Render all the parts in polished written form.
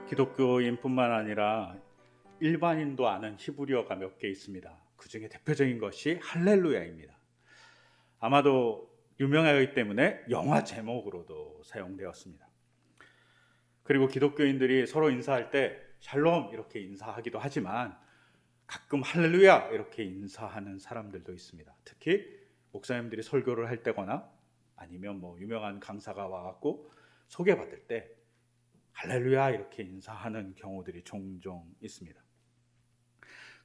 기독교인뿐만 아니라 일반인도 아는 히브리어가 몇 개 있습니다. 그 중에 대표적인 것이 할렐루야입니다. 아마도 유명하기 때문에 영화 제목으로도 사용되었습니다. 그리고 기독교인들이 서로 인사할 때 샬롬 이렇게 인사하기도 하지만 가끔 할렐루야 이렇게 인사하는 사람들도 있습니다. 특히 목사님들이 설교를 할 때거나 아니면 유명한 강사가 와갖고 소개받을 때 할렐루야 이렇게 인사하는 경우들이 종종 있습니다.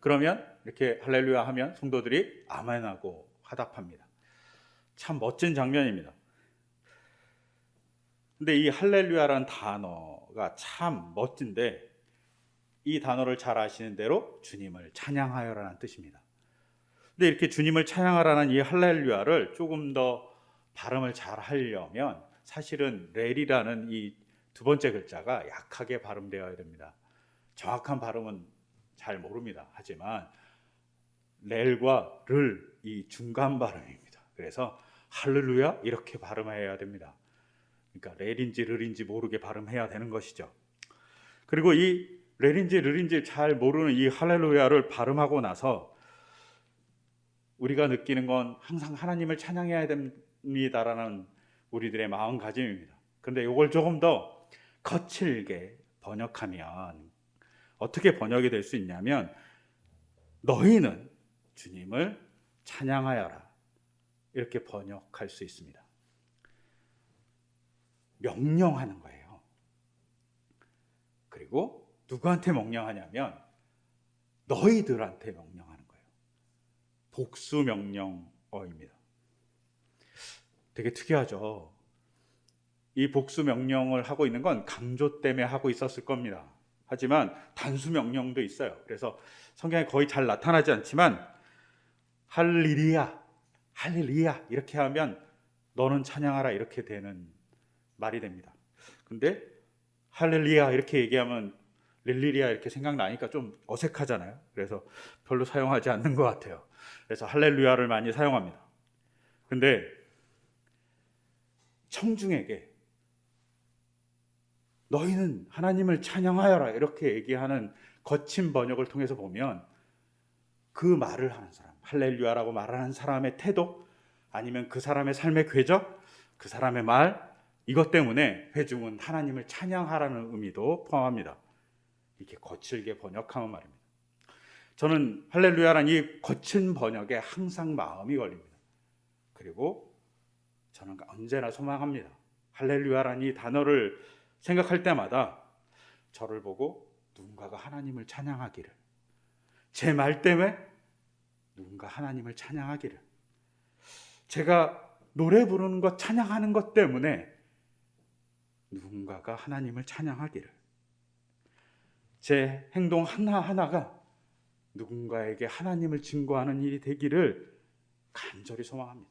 그러면 이렇게 할렐루야 하면 성도들이 아멘하고 화답합니다. 참 멋진 장면입니다. 근데 이 할렐루야라는 단어가 참 멋진데 이 단어를 잘 아시는 대로 주님을 찬양하여라는 뜻입니다. 근데 이렇게 주님을 찬양하라는 이 할렐루야를 조금 더 발음을 잘 하려면 사실은 렐이라는 이 두 번째 글자가 약하게 발음되어야 됩니다. 정확한 발음은 잘 모릅니다. 하지만 렐과 를 이 중간 발음입니다. 그래서 할렐루야 이렇게 발음해야 됩니다. 그러니까 렐인지 르인지 모르게 발음해야 되는 것이죠. 그리고 이 렐인지 르인지 잘 모르는 이 할렐루야를 발음하고 나서 우리가 느끼는 건 항상 하나님을 찬양해야 됩니다라는 우리들의 마음가짐입니다. 그런데 이걸 조금 더 거칠게 번역하면 어떻게 번역이 될 수 있냐면 너희는 주님을 찬양하여라 이렇게 번역할 수 있습니다. 명령하는 거예요. 그리고 누구한테 명령하냐면 너희들한테 명령하는 거예요. 복수 명령어입니다. 되게 특이하죠. 이 복수 명령을 하고 있는 건 강조 때문에 하고 있었을 겁니다. 하지만 단수 명령도 있어요. 그래서 성경에 거의 잘 나타나지 않지만 할렐루야, 할렐루야 이렇게 하면 너는 찬양하라 이렇게 되는 말이 됩니다. 근데 할렐루야 이렇게 얘기하면 릴리리아 이렇게 생각나니까 좀 어색하잖아요. 그래서 별로 사용하지 않는 것 같아요. 그래서 할렐루야를 많이 사용합니다. 근데 청중에게 너희는 하나님을 찬양하여라 이렇게 얘기하는 거친 번역을 통해서 보면 그 말을 하는 사람, 할렐루야라고 말하는 사람의 태도 아니면 그 사람의 삶의 궤적, 그 사람의 말 이것 때문에 회중은 하나님을 찬양하라는 의미도 포함합니다. 이렇게 거칠게 번역하는 말입니다. 저는 할렐루야라는 이 거친 번역에 항상 마음이 걸립니다. 그리고 저는 언제나 소망합니다. 할렐루야라는 이 단어를 생각할 때마다 저를 보고 누군가가 하나님을 찬양하기를, 제 말 때문에 누군가 하나님을 찬양하기를, 제가 노래 부르는 것 찬양하는 것 때문에 누군가가 하나님을 찬양하기를, 제 행동 하나하나가 누군가에게 하나님을 증거하는 일이 되기를 간절히 소망합니다.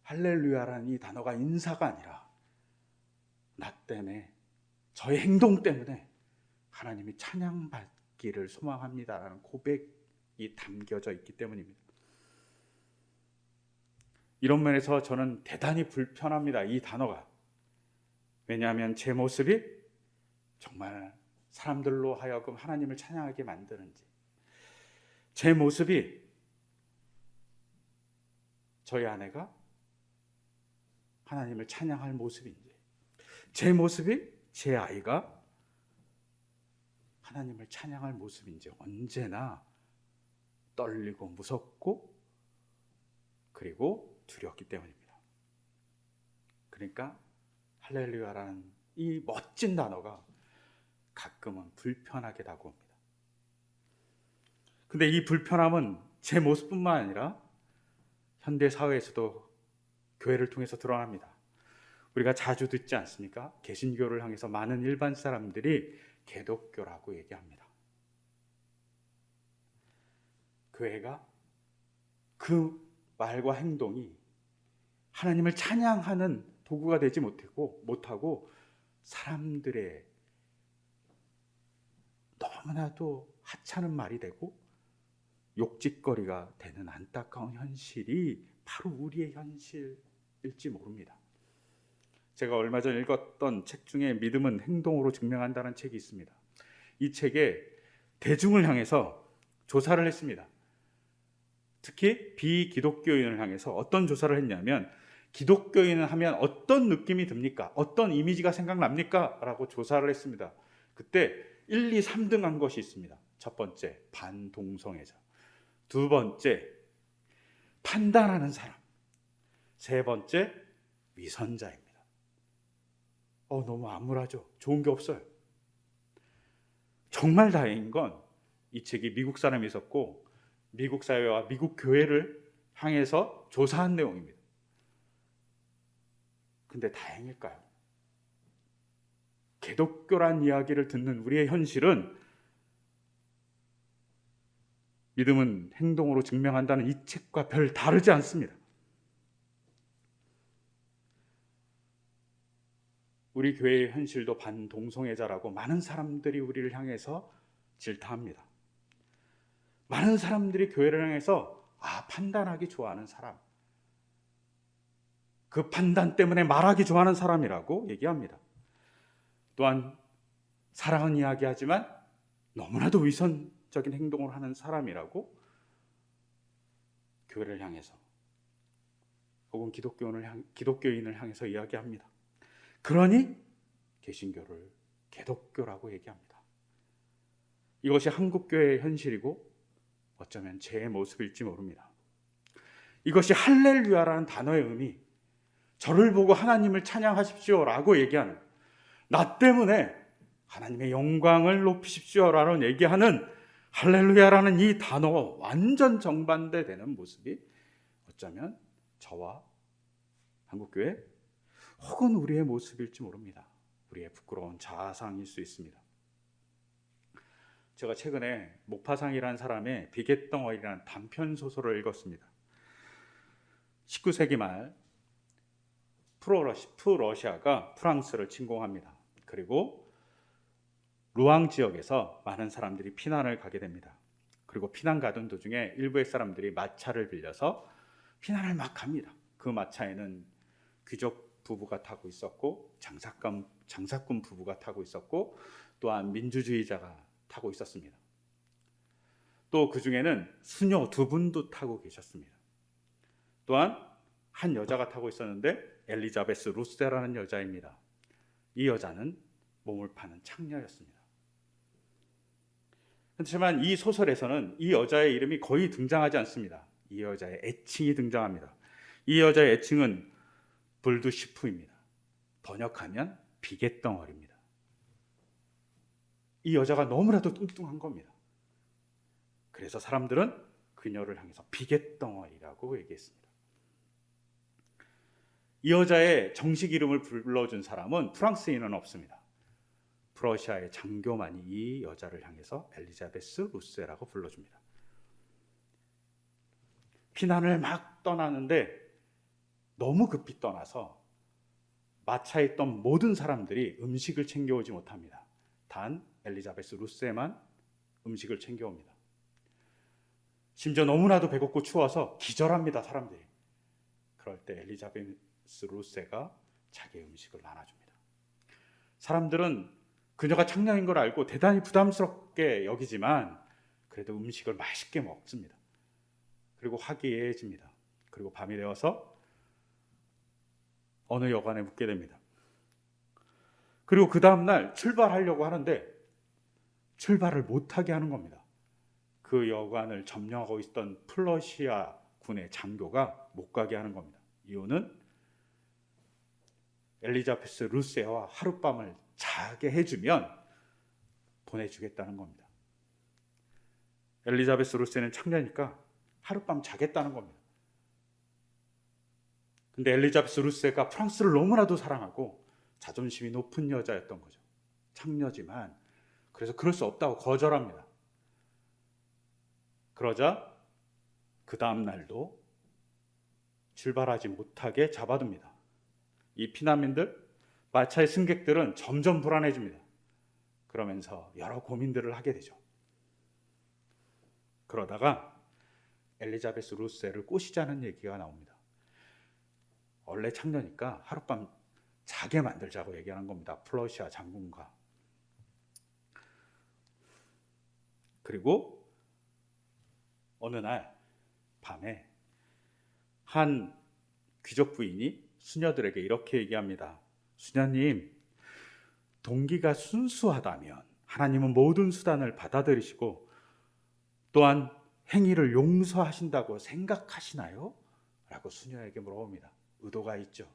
할렐루야라는 이 단어가 인사가 아니라 나 때문에, 저의 행동 때문에 하나님이 찬양받기를 소망합니다라는 고백이 담겨져 있기 때문입니다. 이런 면에서 저는 대단히 불편합니다. 이 단어가. 왜냐하면 제 모습이 정말 사람들로 하여금 하나님을 찬양하게 만드는지, 제 모습이 저희 아내가 하나님을 찬양할 모습인지, 제 모습이 제 아이가 하나님을 찬양할 모습인지 언제나 떨리고 무섭고 그리고 두렵기 때문입니다. 그러니까 할렐루야라는 이 멋진 단어가 가끔은 불편하게 다가옵니다. 근데 이 불편함은 제 모습뿐만 아니라 현대 사회에서도 교회를 통해서 드러납니다. 우리가 자주 듣지 않습니까? 개신교를 향해서 많은 일반 사람들이 개독교라고 얘기합니다. 교회가 그 말과 행동이 하나님을 찬양하는 도구가 되지 못하고 사람들의 너무나도 하찮은 말이 되고 욕짓거리가 되는 안타까운 현실이 바로 우리의 현실일지 모릅니다. 제가 얼마 전 읽었던 책 중에 믿음은 행동으로 증명한다는 책이 있습니다. 이 책에 대중을 향해서 조사를 했습니다. 특히 비기독교인을 향해서 어떤 조사를 했냐면, 기독교인을 하면 어떤 느낌이 듭니까? 어떤 이미지가 생각납니까? 라고 조사를 했습니다. 그때 1, 2, 3등 한 것이 있습니다. 첫 번째, 반동성애자. 두 번째, 판단하는 사람. 세 번째, 위선자입니다. 너무 암울하죠. 좋은 게 없어요. 정말 다행인 건 이 책이 미국 사람이 있었고 미국 사회와 미국 교회를 향해서 조사한 내용입니다. 근데 다행일까요? 기독교란 이야기를 듣는 우리의 현실은 믿음은 행동으로 증명한다는 이 책과 별 다르지 않습니다. 우리 교회의 현실도 반동성애자라고 많은 사람들이 우리를 향해서 질타합니다. 많은 사람들이 교회를 향해서 판단하기 좋아하는 사람, 그 판단 때문에 말하기 좋아하는 사람이라고 얘기합니다. 또한 사랑은 이야기하지만 너무나도 위선적인 행동을 하는 사람이라고 교회를 향해서 혹은 기독교인을 향해서 이야기합니다. 그러니 개신교를 개독교라고 얘기합니다. 이것이 한국교회의 현실이고 어쩌면 제 모습일지 모릅니다. 이것이 할렐루야라는 단어의 의미, 저를 보고 하나님을 찬양하십시오라고 얘기하는, 나 때문에 하나님의 영광을 높이십시오라는 얘기하는 할렐루야라는 이 단어와 완전 정반대되는 모습이 어쩌면 저와 한국교회 혹은 우리의 모습일지 모릅니다. 우리의 부끄러운 자아상일 수 있습니다. 제가 최근에 목파상이라는 사람의 비갯덩어리라는 단편 소설을 읽었습니다. 19세기 말 프러시아가 프랑스를 침공합니다. 그리고 루앙 지역에서 많은 사람들이 피난을 가게 됩니다. 그리고 피난 가던 도중에 일부의 사람들이 마차를 빌려서 피난을 막 갑니다. 그 마차에는 귀족 부부가 타고 있었고 장사꾼 부부가 타고 있었고 또한 민주주의자가 타고 있었습니다. 또 그 중에는 수녀 2분도 타고 계셨습니다. 또한 한 여자가 타고 있었는데 엘리자베스 루세라는 여자입니다. 이 여자는 몸을 파는 창녀였습니다. 하지만 이 소설에서는 이 여자의 이름이 거의 등장하지 않습니다. 이 여자의 애칭이 등장합니다. 이 여자의 애칭은 불두시프입니다. 번역하면 비갯덩어리입니다. 이 여자가 너무나도 뚱뚱한 겁니다. 그래서 사람들은 그녀를 향해서 비갯덩어리라고 얘기했습니다. 이 여자의 정식 이름을 불러준 사람은 프랑스인은 없습니다. 프러시아의 장교만이 이 여자를 향해서 엘리자베스 루세라고 불러줍니다. 피난을 막 떠나는데 너무 급히 떠나서 마차에 있던 모든 사람들이 음식을 챙겨오지 못합니다. 단 엘리자베스 루세만 음식을 챙겨옵니다. 심지어 너무나도 배고프고 추워서 기절합니다, 사람들이. 그럴 때 엘리자베스 루세가 자기의 음식을 나눠줍니다. 사람들은 그녀가 창녀인 걸 알고 대단히 부담스럽게 여기지만 그래도 음식을 맛있게 먹습니다. 그리고 화기애애해집니다. 그리고 밤이 되어서 어느 여관에 묵게 됩니다. 그리고 그 다음날 출발하려고 하는데 출발을 못하게 하는 겁니다. 그 여관을 점령하고 있던 프러시아 군의 장교가 못 가게 하는 겁니다. 이유는 엘리자베스 루세와 하룻밤을 자게 해주면 보내주겠다는 겁니다. 엘리자베스 루세는 창녀니까 하룻밤 자겠다는 겁니다. 근데 엘리자베스 루세가 프랑스를 너무나도 사랑하고 자존심이 높은 여자였던 거죠. 창녀지만 그래서 그럴 수 없다고 거절합니다. 그러자 그 다음 날도 출발하지 못하게 잡아둡니다. 이 피난민들, 마차의 승객들은 점점 불안해집니다. 그러면서 여러 고민들을 하게 되죠. 그러다가 엘리자베스 루세를 꼬시자는 얘기가 나옵니다. 원래 창녀니까 하룻밤 자게 만들자고 얘기하는 겁니다. 프러시아 장군과. 그리고 어느 날 밤에 한 귀족 부인이 수녀들에게 이렇게 얘기합니다. 수녀님, 동기가 순수하다면 하나님은 모든 수단을 받아들이시고 또한 행위를 용서하신다고 생각하시나요? 라고 수녀에게 물어봅니다. 의도가 있죠.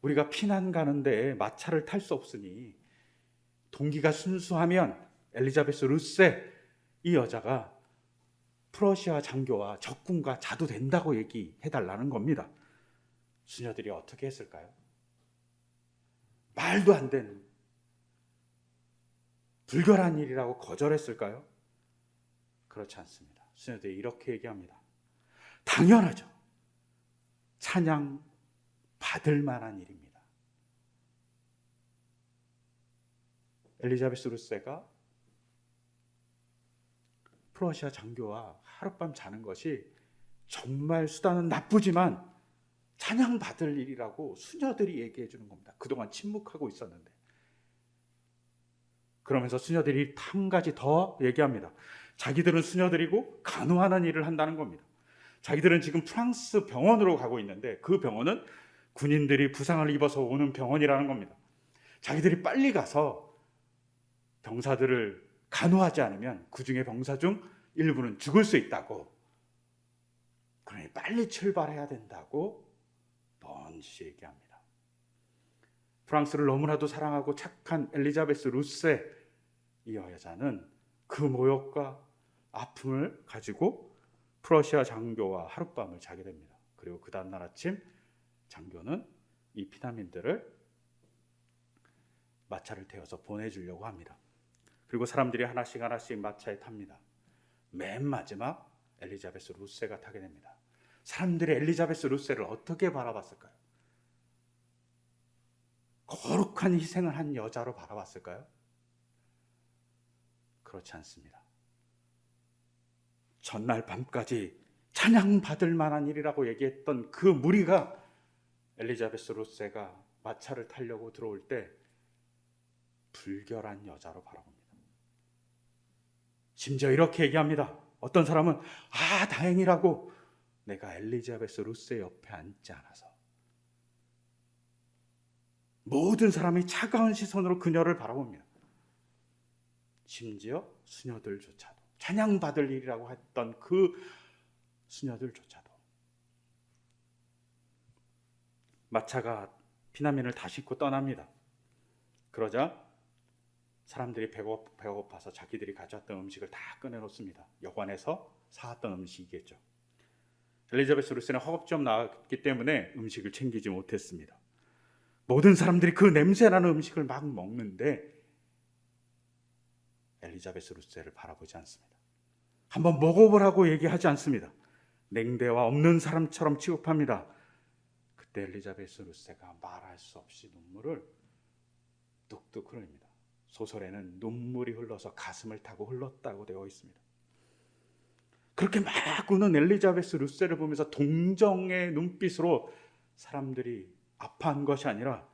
우리가 피난 가는데 마차를 탈 수 없으니 동기가 순수하면 엘리자베스 루세 이 여자가 프러시아 장교와 적군과 자도 된다고 얘기해달라는 겁니다. 수녀들이 어떻게 했을까요? 말도 안 되는 불결한 일이라고 거절했을까요? 그렇지 않습니다. 수녀들이 이렇게 얘기합니다. 당연하죠. 찬양 받을 만한 일입니다. 엘리자베스 루세가 프러시아 장교와 하룻밤 자는 것이 정말 수단은 나쁘지만 찬양 받을 일이라고 수녀들이 얘기해 주는 겁니다. 그동안 침묵하고 있었는데. 그러면서 수녀들이 한 가지 더 얘기합니다. 자기들은 수녀들이고 간호하는 일을 한다는 겁니다. 자기들은 지금 프랑스 병원으로 가고 있는데 그 병원은 군인들이 부상을 입어서 오는 병원이라는 겁니다. 자기들이 빨리 가서 병사들을 간호하지 않으면 그 중에 병사 중 일부는 죽을 수 있다고, 그러니 빨리 출발해야 된다고 넌시 얘기합니다. 프랑스를 너무나도 사랑하고 착한 엘리자베스 루세 이 여자는 그 모욕과 아픔을 가지고 프러시아 장교와 하룻밤을 자게 됩니다. 그리고 그 다음날 아침 장교는 이 피난민들을 마차를 태워서 보내주려고 합니다. 그리고 사람들이 하나씩 마차에 탑니다. 맨 마지막 엘리자베스 루세가 타게 됩니다. 사람들이 엘리자베스 루세를 어떻게 바라봤을까요? 거룩한 희생을 한 여자로 바라봤을까요? 그렇지 않습니다. 전날 밤까지 찬양받을 만한 일이라고 얘기했던 그 무리가 엘리자베스 루세가 마차를 타려고 들어올 때 불결한 여자로 바라봅니다. 심지어 이렇게 얘기합니다. 어떤 사람은 다행이라고 내가 엘리자베스 루세 옆에 앉지 않아서. 모든 사람이 차가운 시선으로 그녀를 바라봅니다. 심지어 수녀들조차도, 찬양받을 일이라고 했던 그 수녀들조차도. 마차가 피난민을 다 싣고 떠납니다. 그러자 사람들이 배고파서 자기들이 가져왔던 음식을 다 꺼내놓습니다. 여관에서 사왔던 음식이겠죠. 엘리자베스 루세는 허겁지겁 나왔기 때문에 음식을 챙기지 못했습니다. 모든 사람들이 그 냄새나는 음식을 막 먹는데 엘리자베스 루세를 바라보지 않습니다. 한번 먹어보라고 얘기하지 않습니다. 냉대와 없는 사람처럼 취급합니다. 그때 엘리자베스 루세가 말할 수 없이 눈물을 뚝뚝 흘립니다. 소설에는 눈물이 흘러서 가슴을 타고 흘렀다고 되어 있습니다. 그렇게 막 우는 엘리자베스 루세를 보면서 동정의 눈빛으로 사람들이 아파한 것이 아니라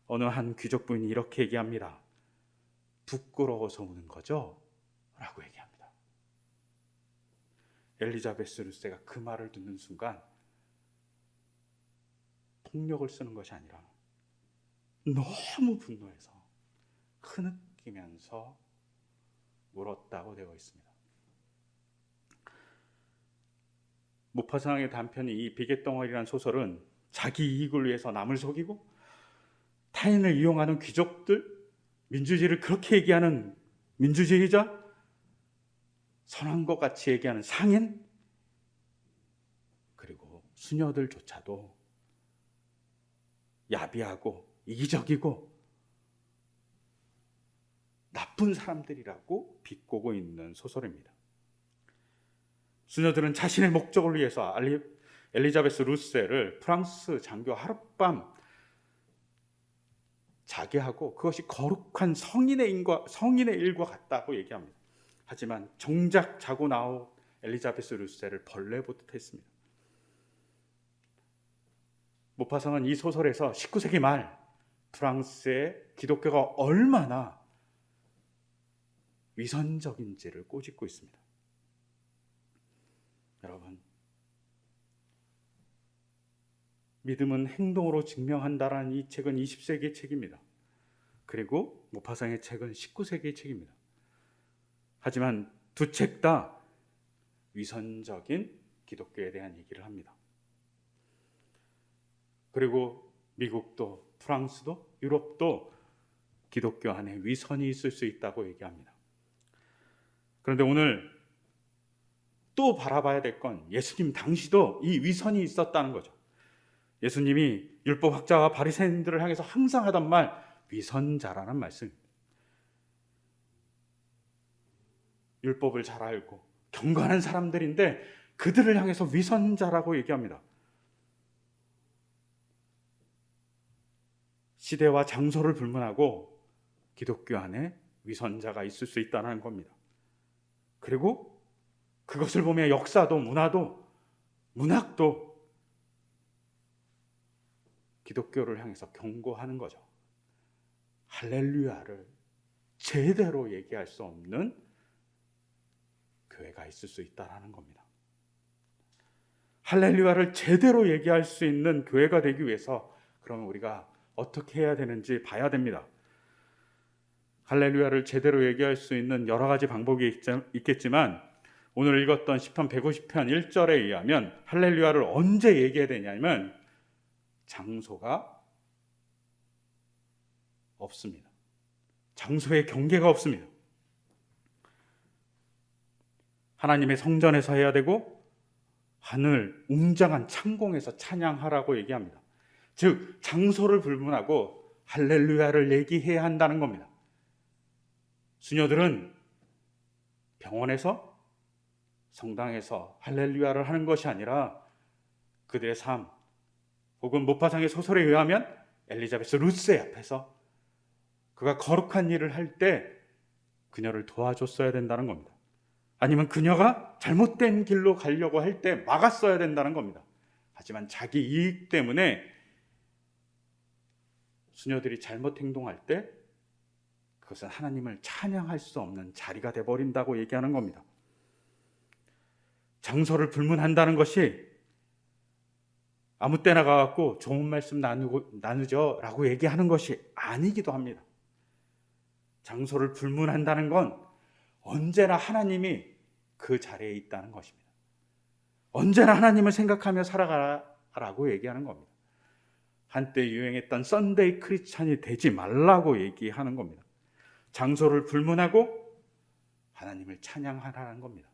어느 한 귀족 부인이 이렇게 얘기합니다. 부끄러워서 우는 거죠? 라고 얘기합니다. 엘리자베스 루세가 그 말을 듣는 순간 폭력을 쓰는 것이 아니라 너무 분노해서 흐느끼면서 울었다고 되어 있습니다. 모파상의 단편이 이 비계덩어리라는 소설은 자기 이익을 위해서 남을 속이고 타인을 이용하는 귀족들, 민주주의를 그렇게 얘기하는 민주주의자, 선한 것 같이 얘기하는 상인, 그리고 수녀들조차도 야비하고 이기적이고 나쁜 사람들이라고 비꼬고 있는 소설입니다. 수녀들은 자신의 목적을 위해서 엘리자베스 루세를 프랑스 장교 하룻밤 자게 하고 그것이 거룩한 성인의 일과 같다고 얘기합니다. 하지만 정작 자고 나온 엘리자베스 루세를 벌레 보듯 했습니다. 모파상은 이 소설에서 19세기 말 프랑스의 기독교가 얼마나 위선적인지를 꼬집고 있습니다. 여러분, 믿음은 행동으로 증명한다라는 이 책은 20세기의 책입니다. 그리고 모파상의 책은 19세기의 책입니다. 하지만 두 책 다 위선적인 기독교에 대한 얘기를 합니다. 그리고 미국도 프랑스도 유럽도 기독교 안에 위선이 있을 수 있다고 얘기합니다. 그런데 오늘 또 바라봐야 될 건 예수님 당시도 이 위선이 있었다는 거죠. 예수님이 율법학자와 바리새인들을 향해서 항상 하던 말, 위선자라는 말씀입니다. 율법을 잘 알고 경건한 사람들인데 그들을 향해서 위선자라고 얘기합니다. 시대와 장소를 불문하고 기독교 안에 위선자가 있을 수 있다는 겁니다. 그리고 그것을 보며 역사도 문화도 문학도 기독교를 향해서 경고하는 거죠. 할렐루야를 제대로 얘기할 수 없는 교회가 있을 수 있다는 겁니다. 할렐루야를 제대로 얘기할 수 있는 교회가 되기 위해서 그러면 우리가 어떻게 해야 되는지 봐야 됩니다. 할렐루야를 제대로 얘기할 수 있는 여러 가지 방법이 있겠지만 오늘 읽었던 시편 150편 1절에 의하면 할렐루야를 언제 얘기해야 되냐면 장소가 없습니다. 장소의 경계가 없습니다. 하나님의 성전에서 해야 되고 하늘 웅장한 창공에서 찬양하라고 얘기합니다. 즉 장소를 불문하고 할렐루야를 얘기해야 한다는 겁니다. 수녀들은 병원에서 성당에서 할렐루야를 하는 것이 아니라 그들의 삶 혹은 모파상의 소설에 의하면 엘리자베스 루스의 앞에서 그가 거룩한 일을 할 때 그녀를 도와줬어야 된다는 겁니다. 아니면 그녀가 잘못된 길로 가려고 할 때 막았어야 된다는 겁니다. 하지만 자기 이익 때문에 수녀들이 잘못 행동할 때 그것은 하나님을 찬양할 수 없는 자리가 되어버린다고 얘기하는 겁니다. 장소를 불문한다는 것이 아무 때나 가갖고 좋은 말씀 나누죠 라고 얘기하는 것이 아니기도 합니다. 장소를 불문한다는 건 언제나 하나님이 그 자리에 있다는 것입니다. 언제나 하나님을 생각하며 살아가라고 얘기하는 겁니다. 한때 유행했던 썬데이 크리스찬이 되지 말라고 얘기하는 겁니다. 장소를 불문하고 하나님을 찬양하라는 겁니다.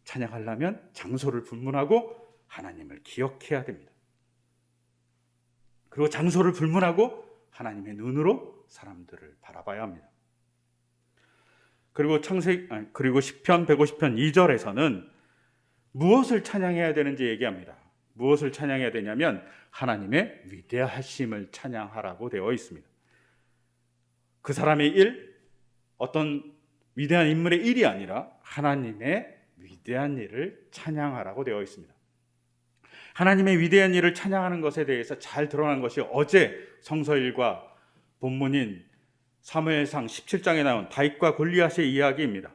찬양하려면 장소를 불문하고 하나님을 기억해야 됩니다. 그리고 장소를 불문하고 하나님의 눈으로 사람들을 바라봐야 합니다. 그리고 시편 150편 2절에서는 무엇을 찬양해야 되는지 얘기합니다. 무엇을 찬양해야 되냐면 하나님의 위대하심을 찬양하라고 되어 있습니다. 그 사람의 일, 어떤 위대한 인물의 일이 아니라 하나님의 위대한 일을 찬양하라고 되어 있습니다. 하나님의 위대한 일을 찬양하는 것에 대해서 잘 드러난 것이 어제 성서일과 본문인 사무엘상 17장에 나온 다윗과 골리앗의 이야기입니다.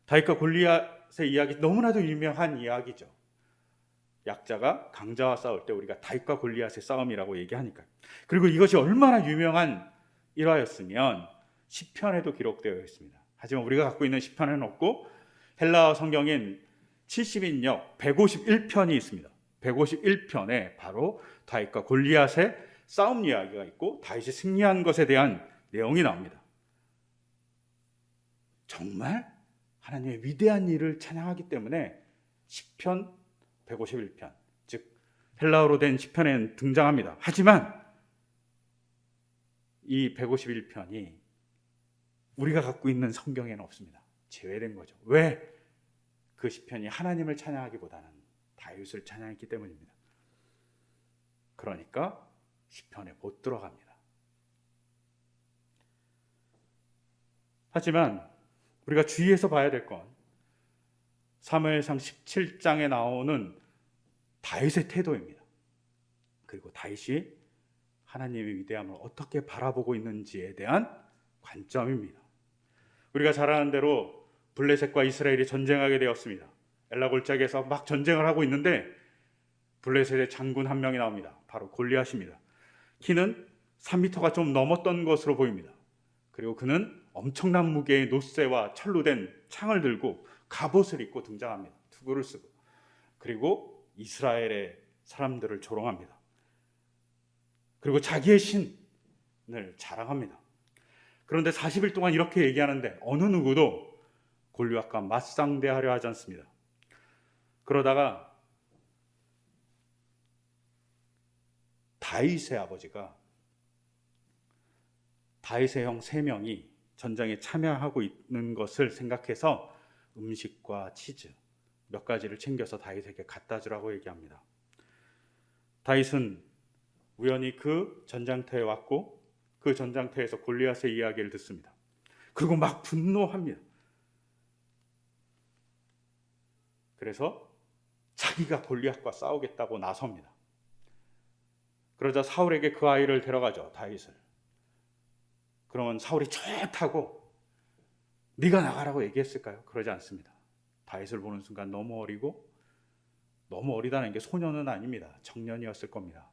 다윗과 골리앗의 이야기 너무나도 유명한 이야기죠. 약자가 강자와 싸울 때 우리가 다윗과 골리앗의 싸움이라고 얘기하니까요. 그리고 이것이 얼마나 유명한 일화였으면 시편에도 기록되어 있습니다. 하지만 우리가 갖고 있는 시편에는 없고 헬라어 성경인 70인역 151편이 있습니다. 151편에 바로 다윗과 골리앗의 싸움 이야기가 있고 다윗이 승리한 것에 대한 내용이 나옵니다. 정말 하나님의 위대한 일을 찬양하기 때문에 시편 151편, 즉 헬라어로 된 시편에는 등장합니다. 하지만 이 151편이 우리가 갖고 있는 성경에는 없습니다. 제외된 거죠. 왜? 그 시편이 하나님을 찬양하기보다는 다윗을 찬양했기 때문입니다. 그러니까 시편에 못 들어갑니다. 하지만 우리가 주의해서 봐야 될 건 사무엘상 17장에 나오는 다윗의 태도입니다. 그 그리고 다윗이 하나님의 위대함을 어떻게 바라보고 있는지에 대한 관점입니다. 우리가 잘 아는 대로 블레셋과 이스라엘이 전쟁하게 되었습니다. 엘라 골짜기에서 막 전쟁을 하고 있는데 블레셋의 장군 한 명이 나옵니다. 바로 골리앗입니다. 키는 3m가 좀 넘었던 것으로 보입니다. 그리고 그는 엄청난 무게의 노새와 철로 된 창을 들고 갑옷을 입고 등장합니다. 투구를 쓰고. 그리고 이스라엘의 사람들을 조롱합니다. 그리고 자기의 신을 자랑합니다. 그런데 40일 동안 이렇게 얘기하는데 어느 누구도 골리앗과 맞상대하려 하지 않습니다. 그러다가 다윗의 아버지가 다윗의 형 3명이 전쟁에 참여하고 있는 것을 생각해서 음식과 치즈 몇 가지를 챙겨서 다윗에게 갖다 주라고 얘기합니다. 다윗은 우연히 그 전장터에 왔고 그 전장터에서 골리앗의 이야기를 듣습니다. 그리고 막 분노합니다. 그래서 자기가 골리앗과 싸우겠다고 나섭니다. 그러자 사울에게 그 아이를 데려가죠. 다윗을. 그러면 사울이 좋다고 네가 나가라고 얘기했을까요? 그러지 않습니다. 다윗을 보는 순간 너무 어리고, 너무 어리다는 게 소년은 아닙니다. 청년이었을 겁니다.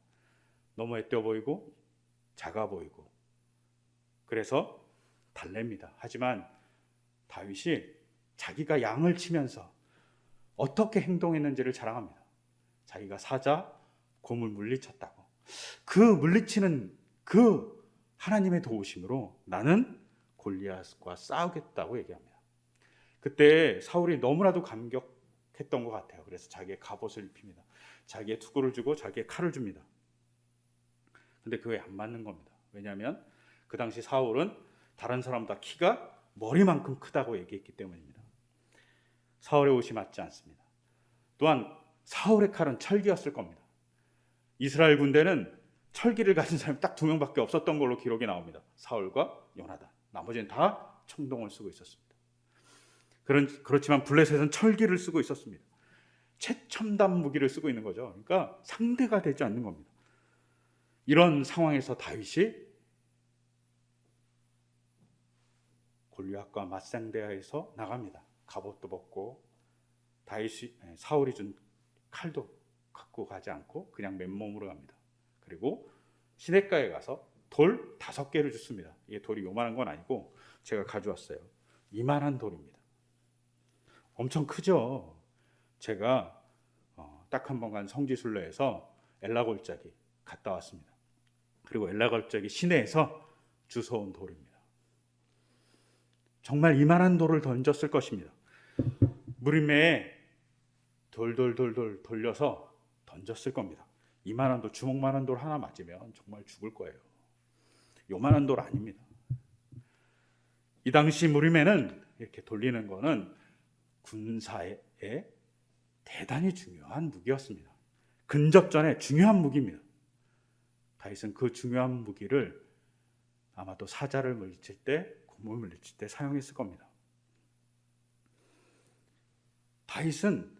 너무 애떠 보이고 작아 보이고, 그래서 달랩니다. 하지만 다윗이 자기가 양을 치면서 어떻게 행동했는지를 자랑합니다. 자기가 사자, 곰을 물리쳤다고. 그 물리치는 그 하나님의 도우심으로 나는 골리앗과 싸우겠다고 얘기합니다. 그때 사울이 너무나도 감격했던 것 같아요. 그래서 자기의 갑옷을 입힙니다. 자기의 투구를 주고 자기의 칼을 줍니다. 근데 그게 안 맞는 겁니다. 왜냐하면 그 당시 사울은 다른 사람보다 키가 머리만큼 크다고 얘기했기 때문입니다. 사울의 옷이 맞지 않습니다. 또한 사울의 칼은 철기였을 겁니다. 이스라엘 군대는 철기를 가진 사람이 딱 2명밖에 없었던 걸로 기록이 나옵니다. 사울과 요나단. 나머지는 다 청동을 쓰고 있었습니다. 그렇지만 블레셋은 철기를 쓰고 있었습니다. 최첨단 무기를 쓰고 있는 거죠. 그러니까 상대가 되지 않는 겁니다. 이런 상황에서 다윗이 골리앗과 맞상대하여서 나갑니다. 갑옷도 벗고 사울이 준 칼도 갖고 가지 않고 그냥 맨몸으로 갑니다. 그리고 시냇가에 가서 돌 5개를 줍습니다. 이게 돌이 요만한 건 아니고 제가 가져왔어요. 이만한 돌입니다. 엄청 크죠. 제가 딱 한 번 간 성지순례에서 엘라골짜기 갔다 왔습니다. 그리고 엘라골짜기 시내에서 주워온 돌입니다. 정말 이만한 돌을 던졌을 것입니다. 무림매에 돌 돌려서 던졌을 겁니다. 이만한 돌, 주먹만한 돌 하나 맞으면 정말 죽을 거예요. 요만한 돌 아닙니다. 이 당시 무림매는 이렇게 돌리는 거는 군사에 대단히 중요한 무기였습니다. 근접전에 중요한 무기입니다. 다윗은 그 중요한 무기를 아마도 사자를 물리칠 때, 곰을 물리칠 때 사용했을 겁니다. 다윗은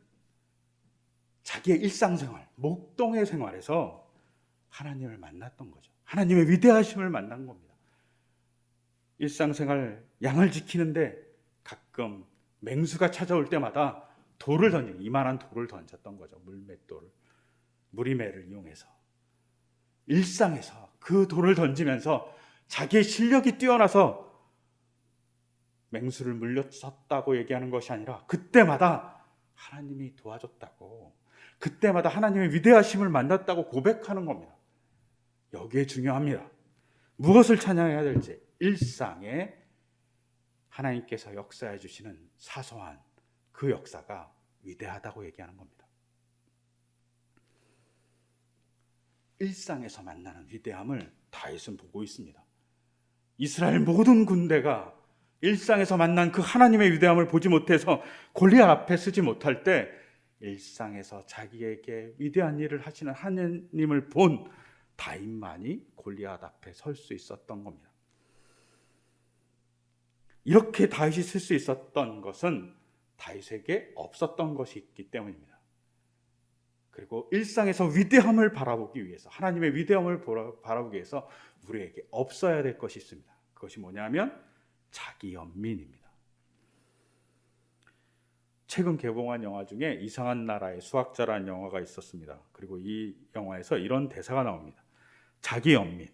자기의 일상생활, 목동의 생활에서 하나님을 만났던 거죠. 하나님의 위대하심을 만난 겁니다. 일상생활 양을 지키는데 가끔 맹수가 찾아올 때마다 돌을 던지는, 이만한 돌을 던졌던 거죠. 물맷돌을, 무리매를 이용해서 일상에서 그 돌을 던지면서 자기의 실력이 뛰어나서 맹수를 물렸었다고 얘기하는 것이 아니라 그때마다 하나님이 도와줬다고, 그때마다 하나님의 위대하심을 만났다고 고백하는 겁니다. 여기에 중요합니다. 무엇을 찬양해야 될지, 일상에 하나님께서 역사해 주시는 사소한 그 역사가 위대하다고 얘기하는 겁니다. 일상에서 만나는 위대함을 다윗은 보고 있습니다. 이스라엘 모든 군대가 일상에서 만난 그 하나님의 위대함을 보지 못해서 골리앗 앞에 서지 못할 때 일상에서 자기에게 위대한 일을 하시는 하나님을 본 다윗만이 골리앗 앞에 설 수 있었던 겁니다. 이렇게 다윗이 쓸 수 있었던 것은 다윗에게 없었던 것이 있기 때문입니다. 그리고 일상에서 위대함을 바라보기 위해서, 하나님의 위대함을 바라보기 위해서 우리에게 없어야 될 것이 있습니다. 그것이 뭐냐면 자기 연민입니다. 최근 개봉한 영화 중에 이상한 나라의 수학자라는 영화가 있었습니다. 그리고 이 영화에서 이런 대사가 나옵니다. 자기 연민,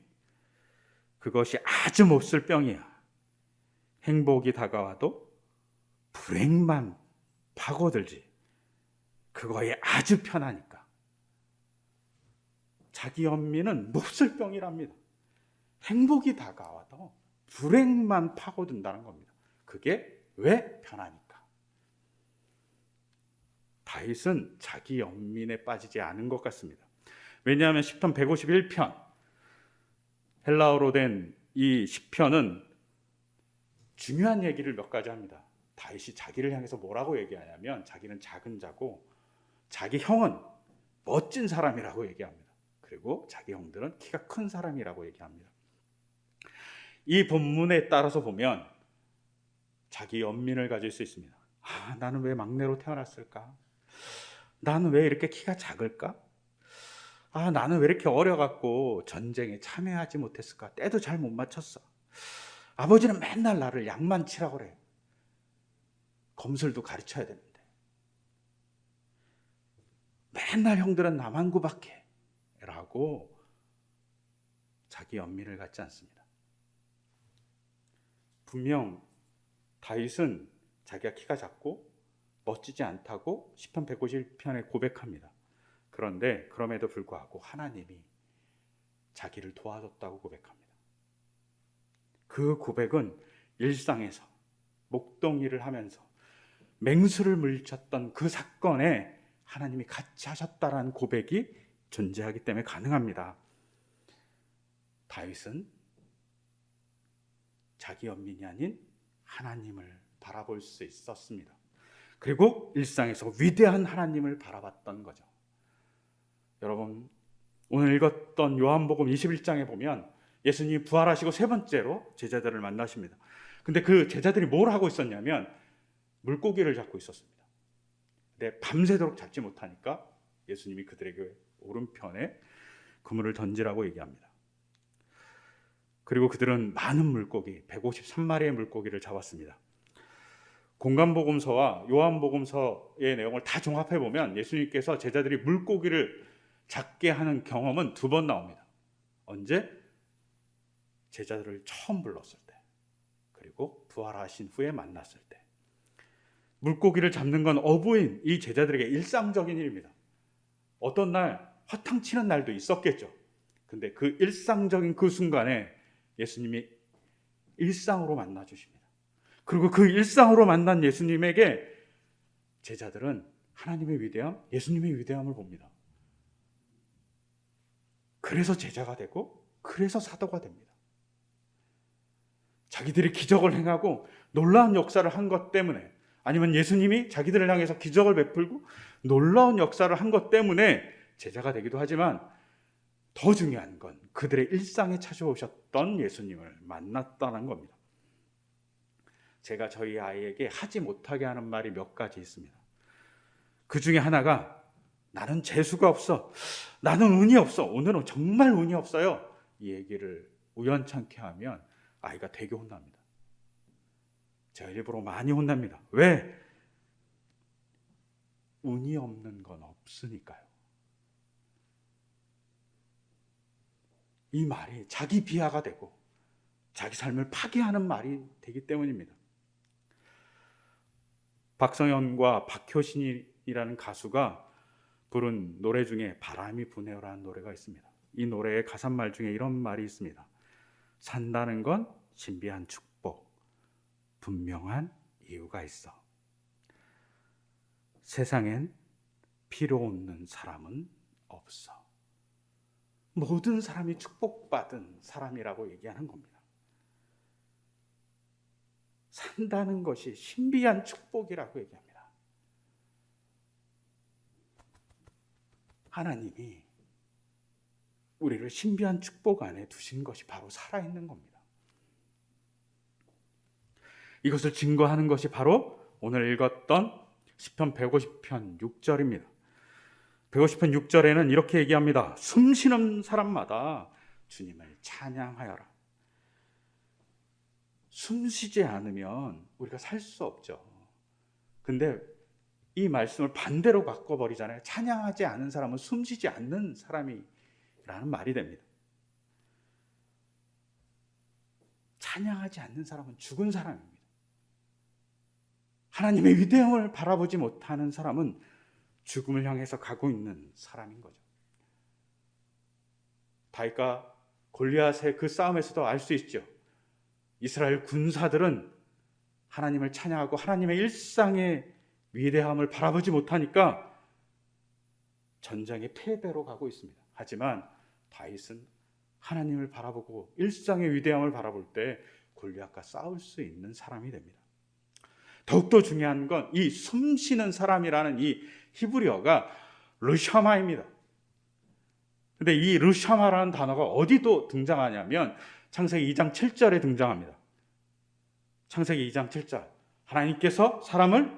그것이 아주 몹쓸 병이야. 행복이 다가와도 불행만 파고들지. 그거에 아주 편하니까. 자기 연민은 몹쓸 병이랍니다. 행복이 다가와도 불행만 파고든다는 겁니다. 그게 왜 편하니까. 다윗은 자기 연민에 빠지지 않은 것 같습니다. 왜냐하면 시편 151편, 헬라어로 된 이 시편은 중요한 얘기를 몇 가지 합니다. 다윗이 자기를 향해서 뭐라고 얘기하냐면 자기는 작은 자고 자기 형은 멋진 사람이라고 얘기합니다. 그리고 자기 형들은 키가 큰 사람이라고 얘기합니다. 이 본문에 따라서 보면 자기 연민을 가질 수 있습니다. 나는 왜 막내로 태어났을까? 나는 왜 이렇게 키가 작을까? 나는 왜 이렇게 어려갖고 전쟁에 참여하지 못했을까? 때도 잘 못 맞췄어. 아버지는 맨날 나를 약만 치라고 그래. 검술도 가르쳐야 되는데. 맨날 형들은 나만 구박해. 라고 자기 연민을 갖지 않습니다. 분명 다윗은 자기가 키가 작고 멋지지 않다고 시편 151편에 고백합니다. 그런데 그럼에도 불구하고 하나님이 자기를 도와줬다고 고백합니다. 그 고백은 일상에서 목동일을 하면서 맹수를 물리쳤던 그 사건에 하나님이 같이 하셨다라는 고백이 존재하기 때문에 가능합니다. 다윗은 자기 연민이 아닌 하나님을 바라볼 수 있었습니다. 그리고 일상에서 위대한 하나님을 바라봤던 거죠. 여러분, 오늘 읽었던 요한복음 21장에 보면 예수님이 부활하시고 세 번째로 제자들을 만나십니다. 근데 그 제자들이 뭘 하고 있었냐면 물고기를 잡고 있었습니다. 근데 밤새도록 잡지 못하니까 예수님이 그들에게 오른편에 그물을 던지라고 얘기합니다. 그리고 그들은 많은 물고기, 153마리의 물고기를 잡았습니다. 공간복음서와 요한복음서의 내용을 다 종합해보면 예수님께서 제자들이 물고기를 잡게 하는 경험은 2번 나옵니다. 언제? 제자들을 처음 불렀을 때, 그리고 부활하신 후에 만났을 때. 물고기를 잡는 건 어부인 이 제자들에게 일상적인 일입니다. 어떤 날 화탕치는 날도 있었겠죠. 근데 그 일상적인 그 순간에 예수님이 일상으로 만나 주십니다. 그리고 그 일상으로 만난 예수님에게 제자들은 하나님의 위대함, 예수님의 위대함을 봅니다. 그래서 제자가 되고 그래서 사도가 됩니다. 자기들이 기적을 행하고 놀라운 역사를 한 것 때문에, 아니면 예수님이 자기들을 향해서 기적을 베풀고 놀라운 역사를 한 것 때문에 제자가 되기도 하지만, 더 중요한 건 그들의 일상에 찾아오셨던 예수님을 만났다는 겁니다. 제가 저희 아이에게 하지 못하게 하는 말이 몇 가지 있습니다. 그 중에 하나가 나는 재수가 없어, 나는 운이 없어, 오늘은 정말 운이 없어요, 이 얘기를 우연찮게 하면 아이가 되게 혼납니다. 제가 일부러 많이 혼납니다. 왜? 운이 없는 건 없으니까요. 이 말이 자기 비하가 되고 자기 삶을 파괴하는 말이 되기 때문입니다. 박성현과 박효신이라는 가수가 부른 노래 중에 바람이 부네요라는 노래가 있습니다. 이 노래의 가사말 중에 이런 말이 있습니다. 산다는 건 신비한 축복, 분명한 이유가 있어. 세상엔 필요 없는 사람은 없어. 모든 사람이 축복받은 사람이라고 얘기하는 겁니다. 산다는 것이 신비한 축복이라고 얘기합니다. 하나님이 우리를 신비한 축복 안에 두신 것이 바로 살아있는 겁니다. 이것을 증거하는 것이 바로 오늘 읽었던 시편 150편 6절입니다. 150편 6절에는 이렇게 얘기합니다. 숨쉬는 사람마다 주님을 찬양하여라. 숨쉬지 않으면 우리가 살 수 없죠. 근데 이 말씀을 반대로 바꿔버리잖아요. 찬양하지 않은 사람은 숨쉬지 않는 사람이라는 말이 됩니다. 찬양하지 않는 사람은 죽은 사람입니다. 하나님의 위대함을 바라보지 못하는 사람은 죽음을 향해서 가고 있는 사람인 거죠. 다윗과 골리앗의 그 싸움에서도 알 수 있죠. 이스라엘 군사들은 하나님을 찬양하고 하나님의 일상의 위대함을 바라보지 못하니까 전쟁의 패배로 가고 있습니다. 하지만 다윗은 하나님을 바라보고 일상의 위대함을 바라볼 때 골리앗과 싸울 수 있는 사람이 됩니다. 더욱더 중요한 건 이 숨쉬는 사람이라는 이 히브리어가 르샤마입니다. 근데 이 르샤마라는 단어가 어디도 등장하냐면 창세기 2장 7절에 등장합니다. 창세기 2장 7절. 하나님께서 사람을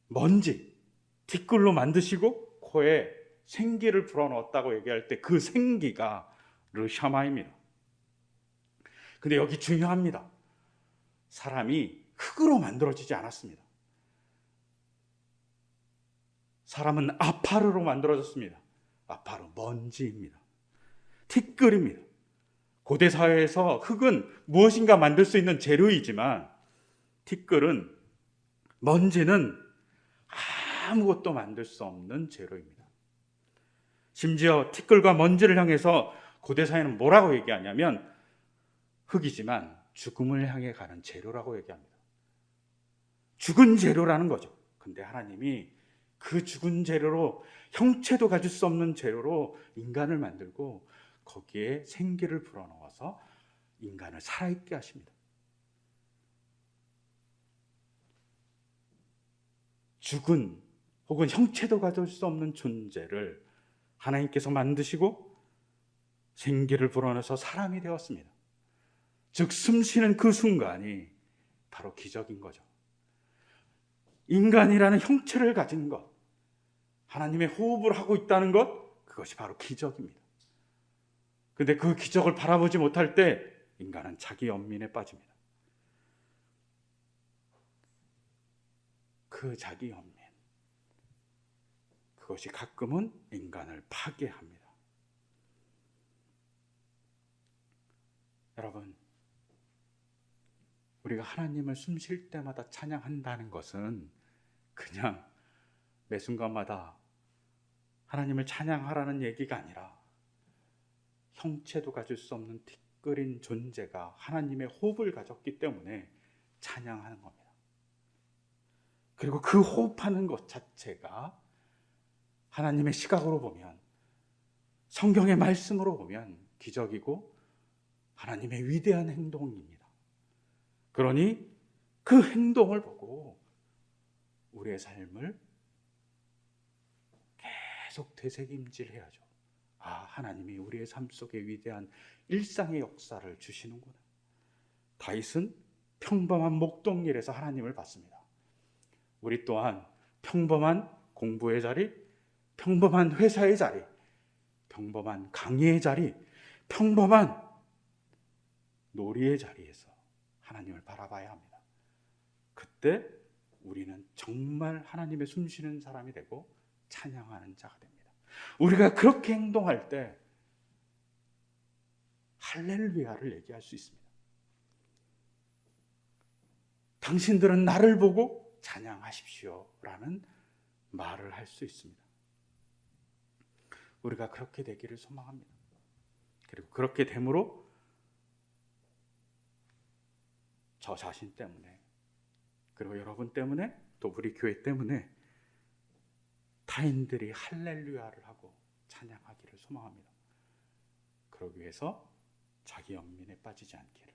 먼지, 티끌로 만드시고 코에 생기를 불어넣었다고 얘기할 때 그 생기가 르샤마입니다. 근데 여기 중요합니다. 사람이 흙으로 만들어지지 않았습니다. 사람은 아파르로 만들어졌습니다. 아파르, 먼지입니다. 티끌입니다. 고대 사회에서 흙은 무엇인가 만들 수 있는 재료이지만 티끌은, 먼지는 아무것도 만들 수 없는 재료입니다. 심지어 티끌과 먼지를 향해서 고대 사회는 뭐라고 얘기하냐면 흙이지만 죽음을 향해 가는 재료라고 얘기합니다. 죽은 재료라는 거죠. 근데 하나님이 그 죽은 재료로, 형체도 가질 수 없는 재료로 인간을 만들고 거기에 생기를 불어넣어서 인간을 살아있게 하십니다. 죽은 혹은 형체도 가질 수 없는 존재를 하나님께서 만드시고 생기를 불어넣어서 사람이 되었습니다. 즉 숨쉬는 그 순간이 바로 기적인 거죠. 인간이라는 형체를 가진 것, 하나님의 호흡을 하고 있다는 것, 그것이 바로 기적입니다. 근데 그 기적을 바라보지 못할 때 인간은 자기 연민에 빠집니다. 그 자기 연민, 그것이 가끔은 인간을 파괴합니다. 여러분, 우리가 하나님을 숨 쉴 때마다 찬양한다는 것은 그냥 매 순간마다 하나님을 찬양하라는 얘기가 아니라 형체도 가질 수 없는 티끌인 존재가 하나님의 호흡을 가졌기 때문에 찬양하는 겁니다. 그리고 그 호흡하는 것 자체가 하나님의 시각으로 보면, 성경의 말씀으로 보면 기적이고 하나님의 위대한 행동입니다. 그러니 그 행동을 보고 우리의 삶을 계속 되새김질해야죠. 아, 하나님이 우리의 삶 속에 위대한 일상의 역사를 주시는구나. 다윗은 평범한 목동일에서 하나님을 봤습니다. 우리 또한 평범한 공부의 자리, 평범한 회사의 자리, 평범한 강의의 자리, 평범한 놀이의 자리에서 하나님을 바라봐야 합니다. 그때 우리는 정말 하나님의 숨쉬는 사람이 되고 찬양하는 자가 됩니다. 우리가 그렇게 행동할 때 할렐루야를 얘기할 수 있습니다. 당신들은 나를 보고 찬양하십시오 라는 말을 할 수 있습니다. 우리가 그렇게 되기를 소망합니다. 그리고 그렇게 됨으로 저 자신 때문에, 그리고 여러분 때문에, 또 우리 교회 때문에 타인들이 할렐루야를 하고 찬양하기를 소망합니다. 그러기 위해서 자기 연민에 빠지지 않기를,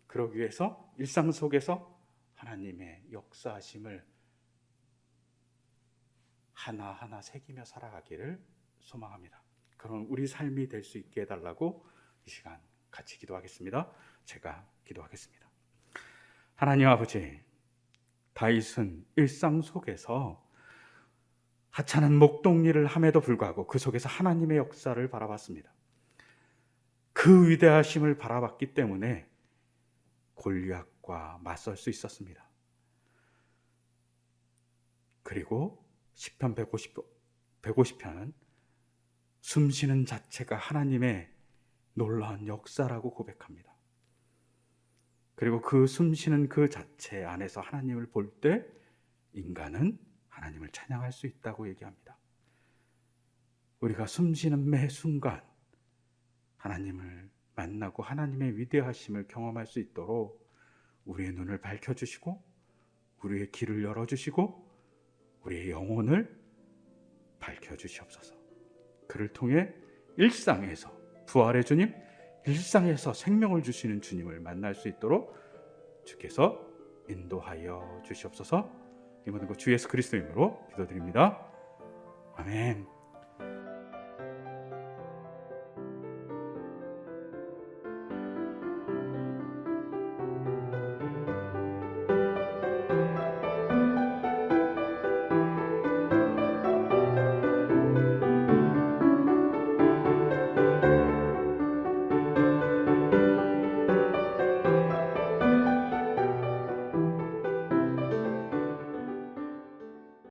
그러기 위해서 일상 속에서 하나님의 역사하심을 하나하나 새기며 살아가기를 소망합니다. 그런 우리 삶이 될 수 있게 해달라고 이 시간 같이 기도하겠습니다. 제가 기도하겠습니다. 하나님 아버지, 다윗은 일상 속에서 하찮은 목동일을 함에도 불구하고 그 속에서 하나님의 역사를 바라봤습니다. 그 위대하심을 바라봤기 때문에 골리앗과 맞설 수 있었습니다. 그리고 시편 150편은 숨쉬는 자체가 하나님의 놀라운 역사라고 고백합니다. 그리고 그 숨쉬는 그 자체 안에서 하나님을 볼 때 인간은 하나님을 찬양할 수 있다고 얘기합니다. 우리가 숨쉬는 매 순간 하나님을 만나고 하나님의 위대하심을 경험할 수 있도록 우리의 눈을 밝혀주시고 우리의 길을 열어주시고 우리의 영혼을 밝혀주시옵소서. 그를 통해 일상에서 부활의 주님, 일상에서 생명을 주시는 주님을 만날 수 있도록 주께서 인도하여 주시옵소서. 이 모든 것 주 예수 그리스도 이름으로 기도드립니다. 아멘.